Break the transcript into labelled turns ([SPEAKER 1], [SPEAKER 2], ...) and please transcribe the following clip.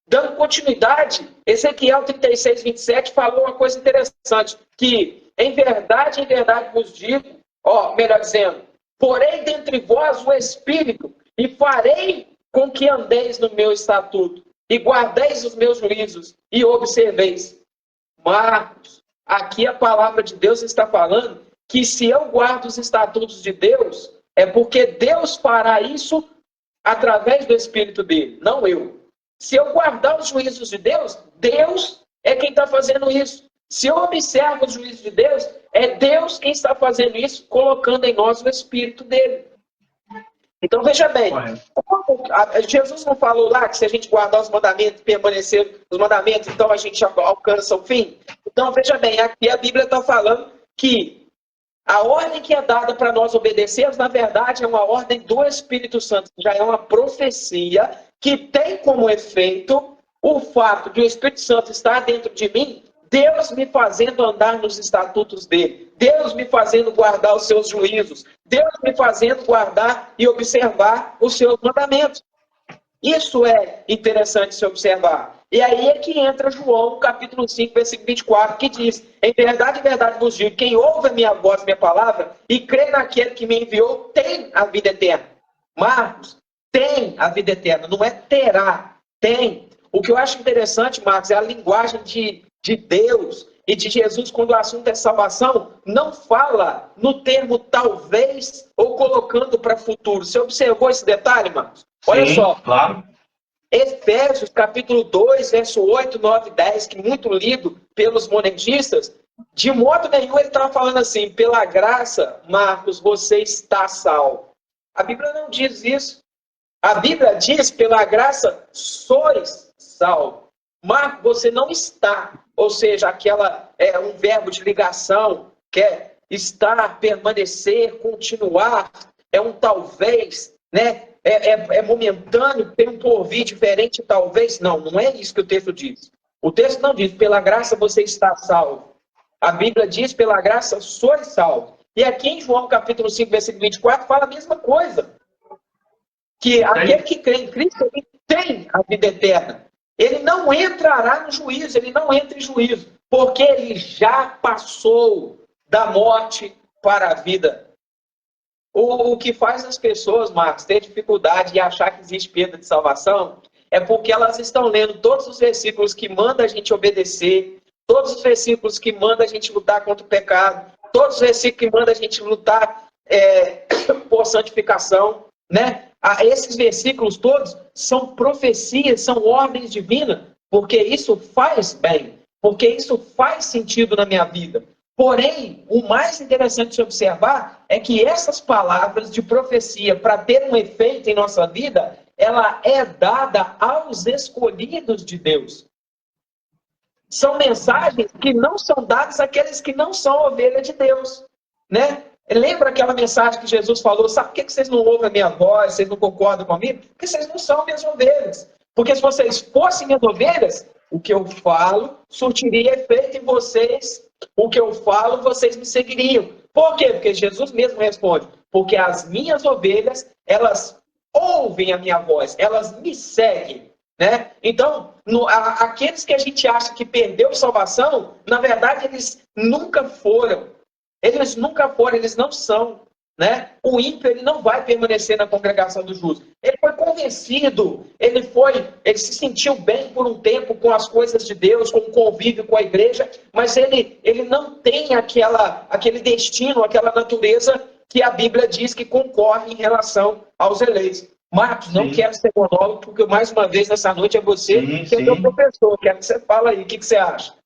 [SPEAKER 1] dando continuidade, Ezequiel 36, 27 falou uma coisa interessante, que em verdade vos digo, melhor dizendo, porei dentre vós o Espírito e farei com que andeis no meu estatuto e guardeis os meus juízos e observeis. Marcos, aqui a palavra de Deus está falando que se eu guardo os estatutos de Deus, é porque Deus fará isso através do Espírito dele, não eu. Se eu guardar os juízos de Deus, Deus é quem está fazendo isso. Se eu observo os juízos de Deus, é Deus quem está fazendo isso, colocando em nós o Espírito dele. Então, veja bem, Jesus não falou lá que se a gente guardar os mandamentos, permanecer nos mandamentos, então a gente alcança o fim? Então, veja bem, aqui a Bíblia está falando que a ordem que é dada para nós obedecermos, na verdade, é uma ordem do Espírito Santo, já é uma profecia que tem como efeito o fato de o Espírito Santo estar dentro de mim, Deus me fazendo andar nos estatutos dele, Deus me fazendo guardar os seus juízos, Deus me fazendo guardar e observar os seus mandamentos. Isso é interessante se observar. E aí é que entra João, capítulo 5, versículo 24, que diz, em verdade vos digo, quem ouve a minha voz, minha palavra, e crê naquele que me enviou, tem a vida eterna. Marcos, tem a vida eterna, não é terá, tem. O que eu acho interessante, Marcos, é a linguagem de Deus e de Jesus, quando o assunto é salvação, não fala no termo talvez ou colocando para futuro. Você observou esse detalhe, Marcos? Olha só.
[SPEAKER 2] Claro.
[SPEAKER 1] Efésios, capítulo 2, verso 8, 9 e 10, que muito lido pelos monetistas, de modo nenhum ele estava falando assim, pela graça, Marcos, você está salvo. A Bíblia não diz isso. A Bíblia diz, pela graça, sois salvo. Marcos, você não está. Ou seja, aquela é um verbo de ligação, que é estar, permanecer, continuar, é um talvez, né? É momentâneo, tem um porvir diferente, talvez. Não, não é isso que o texto diz. O texto não diz, pela graça você está salvo. A Bíblia diz, pela graça sois salvo. E aqui em João capítulo 5, versículo 24, fala a mesma coisa. Que aquele que crê em Cristo, ele tem a vida eterna. Ele não entrará no juízo, ele não entra em juízo, porque ele já passou da morte para a vida. O que faz as pessoas, Marcos, ter dificuldade de achar que existe perda de salvação é porque elas estão lendo todos os versículos que mandam a gente obedecer, todos os versículos que mandam a gente lutar contra o pecado, todos os versículos que mandam a gente lutar por santificação, né? Esses versículos todos são profecias, são ordens divinas, porque isso faz bem, porque isso faz sentido na minha vida. Porém, o mais interessante de observar é que essas palavras de profecia, para ter um efeito em nossa vida, ela é dada aos escolhidos de Deus. São mensagens que não são dadas àqueles que não são ovelha de Deus, né? Lembra aquela mensagem que Jesus falou, sabe por que vocês não ouvem a minha voz, vocês não concordam comigo? Porque vocês não são minhas ovelhas. Porque se vocês fossem minhas ovelhas, o que eu falo surtiria efeito em vocês, o que eu falo, vocês me seguiriam. Por quê? Porque Jesus mesmo responde, porque as minhas ovelhas, elas ouvem a minha voz, elas me seguem, né? Então, aqueles que a gente acha que perdeu salvação, na verdade, eles nunca foram. Eles nunca foram, eles não são, né? O ímpio, ele não vai permanecer na congregação dos justos. Ele foi convencido, ele se sentiu bem por um tempo com as coisas de Deus, com o convívio com a igreja, mas ele não tem aquele destino, aquela natureza que a Bíblia diz que concorre em relação aos eleitos. Marcos, não quero ser monólogo, porque mais uma vez nessa noite é você que é meu professor. Quero que você fale aí, o que você acha?